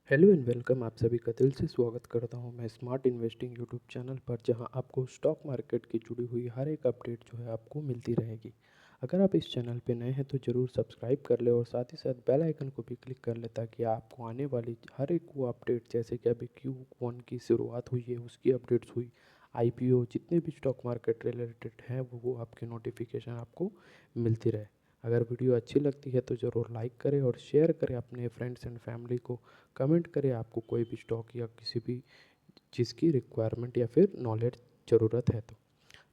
Hello and welcome. आप सभी का दिल से स्वागत करता हूं मैं स्मार्ट इन्वेस्टिंग यूट्यूब चैनल पर, जहां आपको स्टॉक मार्केट की जुड़ी हुई हर एक अपडेट जो है आपको मिलती रहेगी। अगर आप इस चैनल पे नए हैं तो ज़रूर सब्सक्राइब कर ले और साथ ही साथ बेल आइकन को भी क्लिक कर ले, ताकि आपको आने वाली हर एक वो अपडेट, जैसे कि अभी Q1 की शुरुआत हुई है उसकी अपडेट्स हुई, IPO, जितने भी स्टॉक मार्केट रिलेटेड हैं वो आपके नोटिफिकेशन आपको मिलती रहे। अगर वीडियो अच्छी लगती है तो ज़रूर लाइक करें और शेयर करें अपने फ्रेंड्स एंड फैमिली को। कमेंट करें आपको कोई भी स्टॉक या किसी भी चीज़ की रिक्वायरमेंट या फिर नॉलेज ज़रूरत है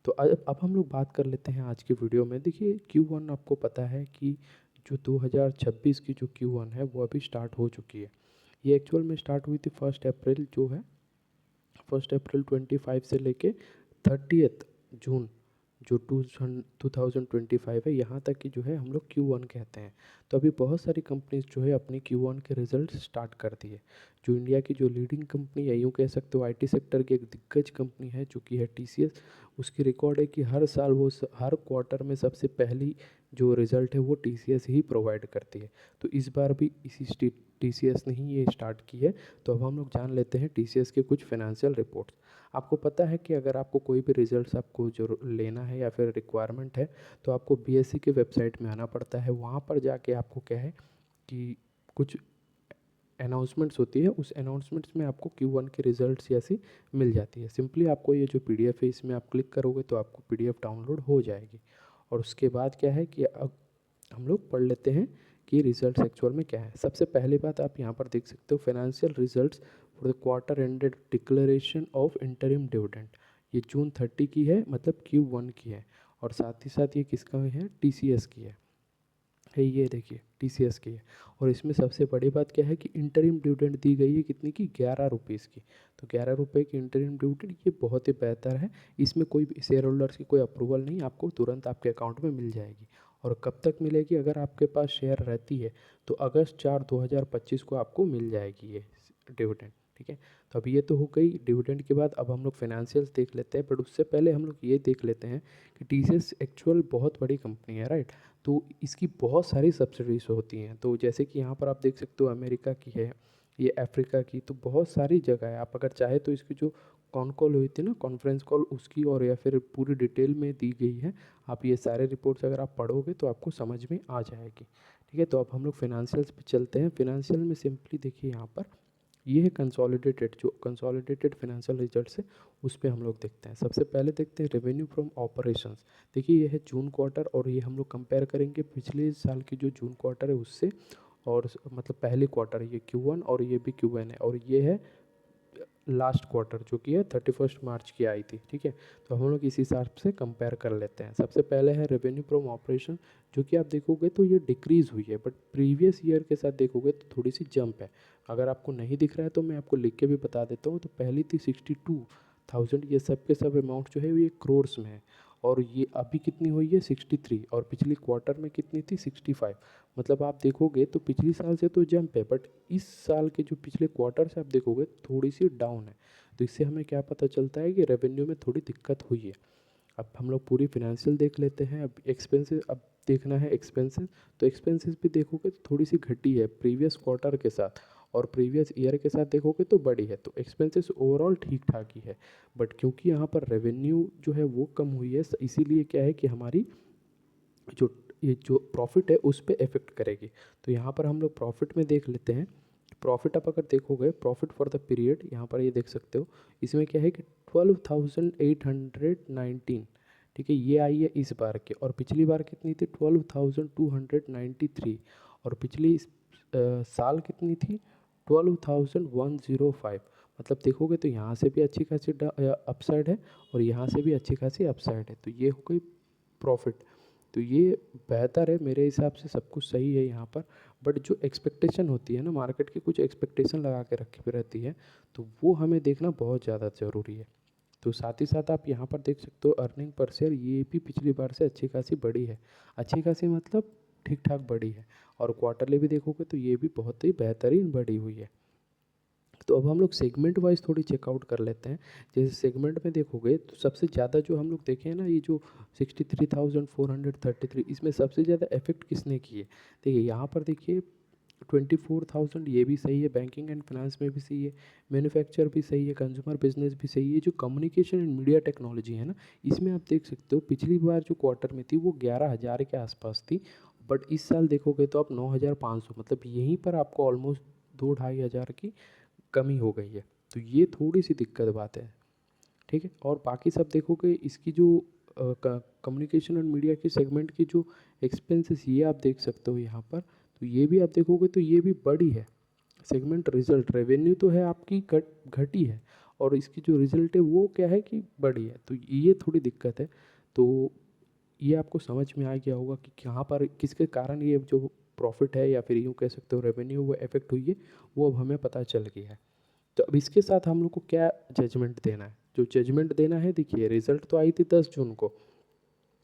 तो अब हम लोग बात कर लेते हैं आज की वीडियो में। देखिए, Q1 आपको पता है कि जो 2026 की जो Q1 है वो अभी स्टार्ट हो चुकी है। ये एक्चुअल में स्टार्ट हुई थी 1 अप्रैल, जो है 1 अप्रैल 25 से लेके 30 जून जो 2025 है, यहाँ तक कि जो है हम लोग Q1 कहते हैं। तो अभी बहुत सारी कंपनीज जो है अपनी Q1 के रिजल्ट स्टार्ट कर दिए। जो इंडिया की जो लीडिंग कंपनी है, यूँ कह सकते हो IT सेक्टर की एक दिग्गज कंपनी है जो कि है TCS। उसकी रिकॉर्ड है कि हर साल वो हर क्वार्टर में सबसे पहली जो रिज़ल्ट है वो TCS ही प्रोवाइड करती है। तो इस बार भी इसी TCS ने ही ये स्टार्ट की है। तो अब हम लोग जान लेते हैं TCS के कुछ फाइनेंशियल रिपोर्ट्स। आपको पता है कि अगर आपको कोई भी रिजल्ट्स आपको जो लेना है या फिर रिक्वायरमेंट है, तो आपको BSE के वेबसाइट में आना पड़ता है। वहाँ पर जाके आपको क्या है कि कुछ अनाउंसमेंट्स होती है, उस अनाउंसमेंट्स में आपको Q1 के रिजल्ट्स जैसी मिल जाती है। सिंपली आपको ये जो PDF है इसमें आप क्लिक करोगे तो आपको PDF डाउनलोड हो जाएगी। और उसके बाद क्या है कि अब हम लोग पढ़ लेते हैं कि रिजल्ट्स एक्चुअल में क्या है। सबसे पहली बात आप यहाँ पर देख सकते हो, financial results for the quarter ended declaration of interim dividend. ये जून 30 की है, मतलब Q1 की है। और साथ ही साथ ये किसका है, TCS की है ये देखिए TCS की है। और इसमें सबसे बड़ी बात क्या है कि इंटरिम डिविडेंड दी गई है कितनी की, 11 रुपीज़ की। तो 11 रुपये की इंटरिम डिविडेंड ये बहुत ही बेहतर है। इसमें कोई शेयर होल्डर्स की कोई अप्रूवल नहीं, आपको तुरंत आपके अकाउंट में मिल जाएगी। और कब तक मिलेगी, अगर आपके पास शेयर रहती है तो अगस्त 4 2025 को आपको मिल जाएगी ये डिविडेंड। ठीक है, तो अब ये तो हो गई डिविडेंड के बाद। अब हम लोग फाइनेंशियल्स देख लेते हैं, बट उससे पहले हम लोग ये देख लेते हैं कि TCS एक्चुअल बहुत बड़ी कंपनी है, राइट। तो इसकी बहुत सारी सब्सिडीज होती हैं। तो जैसे कि यहाँ पर आप देख सकते हो अमेरिका की है, ये अफ्रीका की, तो बहुत सारी जगह है। आप अगर चाहे तो इसकी जो कॉन कॉल हुई थी ना, कॉन्फ्रेंस कॉल, उसकी और या फिर पूरी डिटेल में दी गई है। आप ये सारे रिपोर्ट्स अगर आप पढ़ोगे तो आपको समझ में आ जाएगी। ठीक है, तो अब हम लोग फिनेंशियल्स पे चलते हैं। फिनेंशियल में सिंपली देखिए यहाँ पर ये है कंसोलिडेटेड, जो कंसोलिडेटेड फाइनेंशियल रिजल्ट्स है उस पर हम लोग देखते हैं। सबसे पहले देखते हैं रेवेन्यू फ्रॉम ऑपरेशंस। देखिए ये है जून क्वार्टर, और ये हम लोग कंपेयर करेंगे पिछले साल की जो जून क्वार्टर है उससे। और मतलब पहले क्वार्टर, ये Q1 और ये भी Q1 है, और ये है लास्ट क्वार्टर जो कि है 31 मार्च की आई थी। ठीक है, तो हम लोग इस हिसाब से कंपेयर कर लेते हैं। सबसे पहले है रेवेन्यू फ्रॉम ऑपरेशन, जो कि आप देखोगे तो ये डिक्रीज़ हुई है, बट प्रीवियस ईयर के साथ देखोगे तो थोड़ी सी जंप है। अगर आपको नहीं दिख रहा है तो मैं आपको लिख के भी बता देता हूँ। तो पहली थी 62,000, ये सब के सब अमाउंट जो है ये क्रोर्स में है। और ये अभी कितनी हुई है, 63। और पिछली क्वार्टर में कितनी थी, 65। मतलब आप देखोगे तो पिछली साल से तो जंप है, बट इस साल के जो पिछले क्वार्टर से आप देखोगे थोड़ी सी डाउन है। तो इससे हमें क्या पता चलता है कि रेवेन्यू में थोड़ी दिक्कत हुई है। अब हम लोग पूरी फिनेंशियल देख लेते हैं। अब एक्सपेंसेस, अब देखना है एक्सपेंसेस। तो एक्सपेंसेस भी देखोगे तो थोड़ी सी घटी है प्रीवियस क्वार्टर के साथ, और प्रीवियस ईयर के साथ देखोगे तो बढ़ी है। तो एक्सपेंसेस ओवरऑल ठीक ठाक ही है, बट क्योंकि यहाँ पर रेवेन्यू जो है वो कम हुई है, इसीलिए क्या है कि हमारी जो ये जो प्रॉफिट है उस पर इफेक्ट करेगी। तो यहाँ पर हम लोग प्रॉफिट में देख लेते हैं। प्रॉफिट आप अगर देखोगे, प्रॉफिट फॉर द पीरियड, यहाँ पर ये देख सकते हो। इसमें क्या है कि 12,819, ठीक है, ये आई है इस बार के। और पिछली बार कितनी थी, 12,293। और पिछली साल कितनी थी, 12,105। मतलब देखोगे तो यहाँ से भी अच्छी खासी अपसाइड है, और यहाँ से भी अच्छी खासी अपसाइड है। तो ये हो गई प्रॉफिट। तो ये बेहतर है मेरे हिसाब से, सब कुछ सही है यहाँ पर। बट जो एक्सपेक्टेशन होती है ना, मार्केट की कुछ एक्सपेक्टेशन लगा के रखी हुई रहती है, तो वो हमें देखना बहुत ज़्यादा ज़रूरी है। तो साथ ही साथ आप यहाँ पर देख सकते हो अर्निंग पर शेयर, ये भी पिछली बार से अच्छी खासी बड़ी है। अच्छी खासी मतलब ठीक ठाक बड़ी है। और क्वार्टरली भी देखोगे तो ये भी बहुत ही बेहतरीन बड़ी हुई है। तो अब हम लोग सेगमेंट वाइज थोड़ी चेकआउट कर लेते हैं। जैसे सेगमेंट में देखोगे तो सबसे ज़्यादा जो हम लोग देखे हैं ना, ये जो 63,433, इसमें सबसे ज़्यादा इफेक्ट किसने किए। देखिए यहाँ पर देखिए, 24,000 ये भी सही है, बैंकिंग एंड फाइनेंस में भी सही है, मैन्युफैक्चर भी सही है, कंज्यूमर बिजनेस भी सही है। जो कम्युनिकेशन एंड मीडिया टेक्नोलॉजी है ना, इसमें आप देख सकते हो पिछली बार जो क्वार्टर में थी वो 11,000 के आसपास थी, बट इस साल देखोगे तो आप 9,500, मतलब यहीं पर आपको ऑलमोस्ट 2-2,500 की कमी हो गई है। तो ये थोड़ी सी दिक्कत बात है, ठीक है। और बाकी सब देखोगे इसकी जो कम्युनिकेशन एंड मीडिया के सेगमेंट की जो एक्सपेंसेस, ये आप देख सकते हो यहाँ पर, तो ये भी आप देखोगे तो ये भी बड़ी है। सेगमेंट रिजल्ट रेवेन्यू तो है आपकी घटी है, और इसकी जो रिजल्ट है वो क्या है कि बड़ी है, तो ये थोड़ी दिक्कत है। तो ये आपको समझ में आ गया होगा कि कहाँ पर किसके कारण ये जो प्रॉफिट है या फिर यूँ कह सकते हो रेवेन्यू वो इफेक्ट हुई है, वो अब हमें पता चल गया है। तो अब इसके साथ हम लोग को क्या जजमेंट देना है? जो जजमेंट देना है, देखिए रिजल्ट तो आई थी 10 जून को,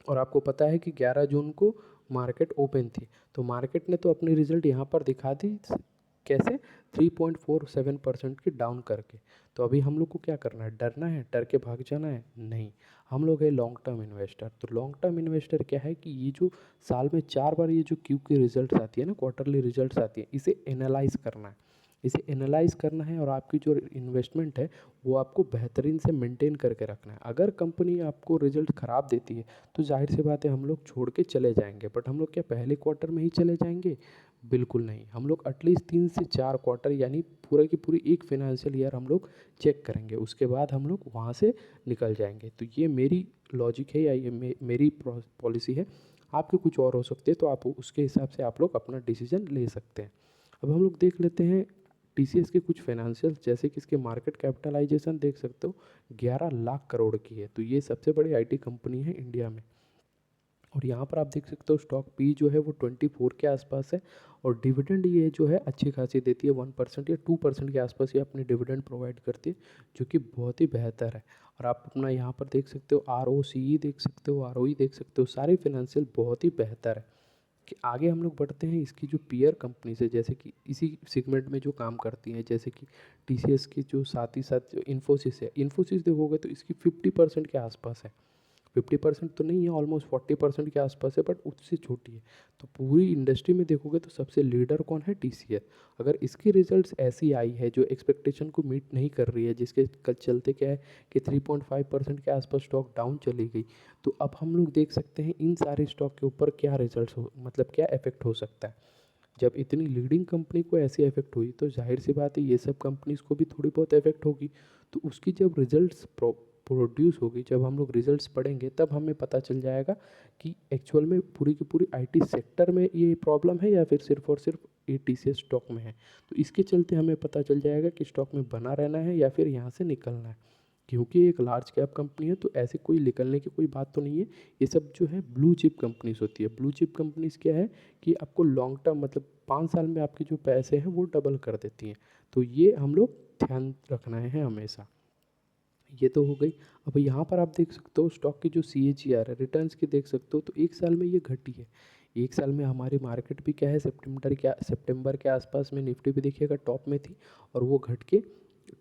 और आपको पता है कि 11 जून को मार्केट ओपन थी। तो मार्केट ने तो अपनी रिजल्ट यहाँ पर दिखा दी, कैसे? 3.47% की डाउन करके। तो अभी हम लोग को क्या करना है? डरना है? डर के भाग जाना है? नहीं, हम लोग है लॉन्ग टर्म इन्वेस्टर। तो लॉन्ग टर्म इन्वेस्टर क्या है कि ये जो साल में 4 बार ये जो क्यू की रिजल्ट्स आती है ना, क्वार्टरली रिजल्ट्स आती है, इसे एनालाइज करना है, इसे एनालाइज करना है, और आपकी जो इन्वेस्टमेंट है वो आपको बेहतरीन से मेंटेन करके रखना है। अगर कंपनी आपको रिजल्ट ख़राब देती है तो जाहिर सी बात है हम लोग छोड़ के चले जाएंगे, बट हम लोग क्या पहले क्वार्टर में ही चले जाएंगे? बिल्कुल नहीं, हम लोग एटलीस्ट 3 से 4 क्वार्टर, यानी पूरा की पूरी एक फिनेंशियल ईयर हम लोग चेक करेंगे, उसके बाद हम लोग वहाँ से निकल जाएंगे। तो ये मेरी लॉजिक है, या ये मेरी पॉलिसी है। आपके कुछ और हो सकते हैं, तो आप उसके हिसाब से आप लोग अपना डिसीजन ले सकते हैं। अब हम लोग देख लेते हैं टीसीएस के कुछ फाइनेंशियल, जैसे कि इसके मार्केट कैपिटलाइजेशन देख सकते हो 11 लाख करोड़ की है। तो ये सबसे बड़ी आईटी कंपनी है इंडिया में। और यहाँ पर आप देख सकते हो स्टॉक पी जो है वो 24 के आसपास है, और डिविडेंड ये जो है अच्छी खासी देती है, 1% या 2% के आसपास ये अपनी डिविडेंड प्रोवाइड करती है, जो कि बहुत ही बेहतर है। और आप अपना यहाँ पर देख सकते हो ROCE देख सकते हो, ROE देख सकते हो, सारी फिनेंशियल बहुत ही बेहतर है। कि आगे हम लोग बढ़ते हैं, इसकी जो पीयर कंपनीज है, जैसे कि इसी सेगमेंट में जो काम करती हैं, जैसे कि टीसीएस की जो साथ ही साथ जो इन्फोसिस है, इन्फोसिस देखोगे तो इसकी 50% के आसपास है। 50% तो नहीं है, ऑलमोस्ट 40% के आसपास है, बट उससे छोटी है। तो पूरी इंडस्ट्री में देखोगे तो सबसे लीडर कौन है? टीसीएस। अगर इसकी रिजल्ट्स ऐसी आई है जो एक्सपेक्टेशन को मीट नहीं कर रही है, जिसके चलते क्या है कि 3.5% के आसपास स्टॉक डाउन चली गई, तो अब हम लोग देख सकते हैं इन सारे स्टॉक के ऊपर क्या रिजल्ट्स हो, मतलब क्या इफेक्ट हो सकता है। जब इतनी लीडिंग कंपनी को ऐसी इफेक्ट हुई, तो जाहिर सी बात है ये सब कंपनीज को भी थोड़ी बहुत इफेक्ट होगी। तो उसकी जब रिजल्ट्स प्रोड्यूस होगी, जब हम लोग रिजल्ट्स पढ़ेंगे, तब हमें पता चल जाएगा कि एक्चुअल में पूरी की पूरी आईटी सेक्टर में ये प्रॉब्लम है, या फिर सिर्फ और सिर्फ ये टीसीएस स्टॉक में है। तो इसके चलते हमें पता चल जाएगा कि स्टॉक में बना रहना है या फिर यहाँ से निकलना है। क्योंकि एक लार्ज कैप कंपनी है, तो ऐसे कोई निकलने की कोई बात तो नहीं है। ये सब जो है ब्लू चिप कंपनीज होती है। ब्लू चिप कंपनीज क्या है कि आपको लॉन्ग टर्म, मतलब 5 साल में आपके जो पैसे हैं वो डबल कर देती हैं। तो ये हम लोग ध्यान रखना है हमेशा। ये तो हो गई। अब यहाँ पर आप देख सकते हो स्टॉक की जो CAGR है, रिटर्न्स की देख सकते हो, तो एक साल में ये घटी है। एक साल में हमारी मार्केट भी क्या है, सितंबर के आसपास में निफ्टी भी देखिएगा टॉप में थी, और वो घट के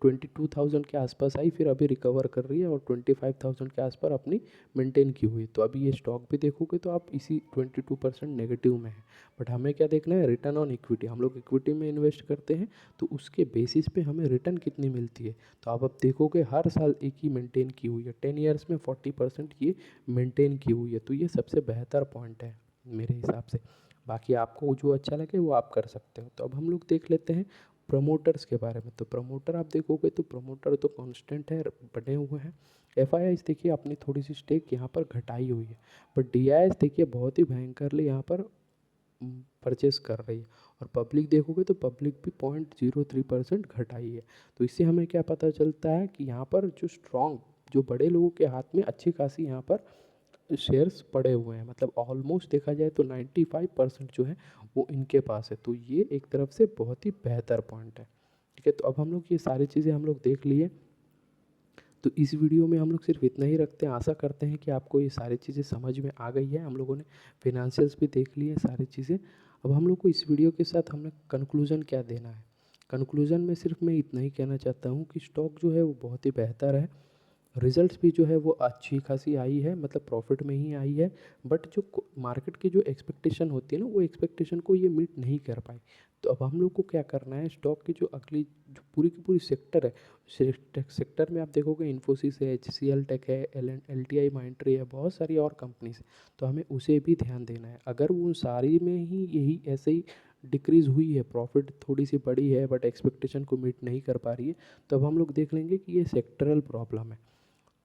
22,000 के आसपास आई, फिर अभी रिकवर कर रही है और 25,000 के आसपास अपनी मेंटेन की हुई। तो अभी ये स्टॉक भी देखोगे तो आप इसी 22% नेगेटिव में है। बट हमें क्या देखना है? Return on equity. हम लोग इक्विटी में इन्वेस्ट करते हैं, तो उसके बेसिस पे हमें रिटर्न कितनी मिलती है। तो आप अब देखोगे हर साल एक ही मेंटेन की हुई है, 10 ईयर्स में 40% ये मेंटेन की हुई है। तो ये सबसे बेहतर पॉइंट है मेरे हिसाब से। बाकी आपको जो अच्छा लगे वो आप कर सकते हो। तो अब हम लोग देख लेते हैं प्रमोटर्स के बारे में। तो प्रमोटर आप देखोगे तो प्रमोटर तो कांस्टेंट है, बने हुए हैं। FIIs देखिए अपनी थोड़ी सी स्टेक यहाँ पर घटाई हुई है, बट DIS देखिए बहुत ही भयंकरली यहाँ पर परचेस कर रही है। और पब्लिक देखोगे तो पब्लिक भी 0.03% घटाई है। तो इससे हमें क्या पता चलता है कि यहाँ पर जो स्ट्रॉन्ग, जो बड़े लोगों के हाथ में अच्छी खासी यहाँ पर शेयर्स पड़े हुए हैं, मतलब ऑलमोस्ट देखा जाए तो 95% जो है वो इनके पास है। तो ये एक तरफ से बहुत ही बेहतर पॉइंट है। ठीक है, तो अब हम लोग ये सारी चीज़ें हम लोग देख लिए। तो इस वीडियो में हम लोग सिर्फ इतना ही रखते हैं। आशा करते हैं कि आपको ये सारी चीज़ें समझ में आ गई है। हम लोगों ने फिनेंशियल्स भी देख लिए सारी चीज़ें। अब हम लोग को इस वीडियो के साथ हमने कंक्लूज़न क्या देना है? कंक्लूज़न में सिर्फ मैं इतना ही कहना चाहता हूँ कि स्टॉक जो है वो बहुत ही बेहतर है। रिजल्ट्स भी जो है वो अच्छी खासी आई है, मतलब प्रॉफिट में ही आई है। बट जो मार्केट की जो एक्सपेक्टेशन होती है ना, वो एक्सपेक्टेशन को ये मीट नहीं कर पाई। तो अब हम लोग को क्या करना है, स्टॉक की जो अगली जो पूरी की पूरी सेक्टर है, सेक्टर में आप देखोगे इन्फोसिस है, HCL टेक है, LTI माइंट्री है, बहुत सारी और कंपनीज है। तो हमें उसे भी ध्यान देना है। अगर वो सारी में ही यही ऐसे ही डिक्रीज़ हुई है, प्रॉफिट थोड़ी सी बड़ी है बट एक्सपेक्टेशन को मीट नहीं कर पा रही है, तब हम लोग देख लेंगे कि ये सेक्टरल प्रॉब्लम है।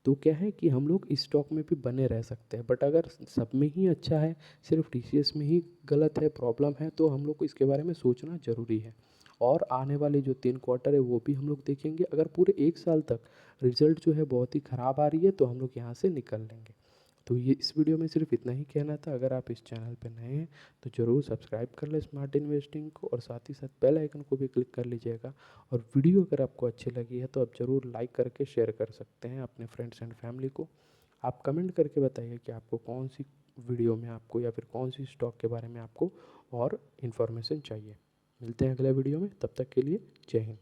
तो क्या है कि हम लोग इस स्टॉक में भी बने रह सकते हैं। बट अगर सब में ही अच्छा है, सिर्फ TCS में ही गलत है, प्रॉब्लम है, तो हम लोग को इसके बारे में सोचना ज़रूरी है। और आने वाले जो 3 क्वार्टर है वो भी हम लोग देखेंगे। अगर पूरे 1 साल तक रिजल्ट जो है बहुत ही ख़राब आ रही है, तो हम लोग यहाँ से निकल लेंगे। तो ये इस वीडियो में सिर्फ इतना ही कहना था। अगर आप इस चैनल पर नए हैं तो ज़रूर सब्सक्राइब कर लें स्मार्ट इन्वेस्टिंग को, और साथ ही साथ बेल आइकन को भी क्लिक कर लीजिएगा। और वीडियो अगर आपको अच्छी लगी है तो आप ज़रूर लाइक करके शेयर कर सकते हैं अपने फ्रेंड्स एंड फैमिली को। आप कमेंट करके बताइए कि आपको कौन सी वीडियो में आपको, या फिर कौन सी स्टॉक के बारे में आपको और इन्फॉर्मेशन चाहिए। मिलते हैं अगले वीडियो में, तब तक के लिए जय हिंद।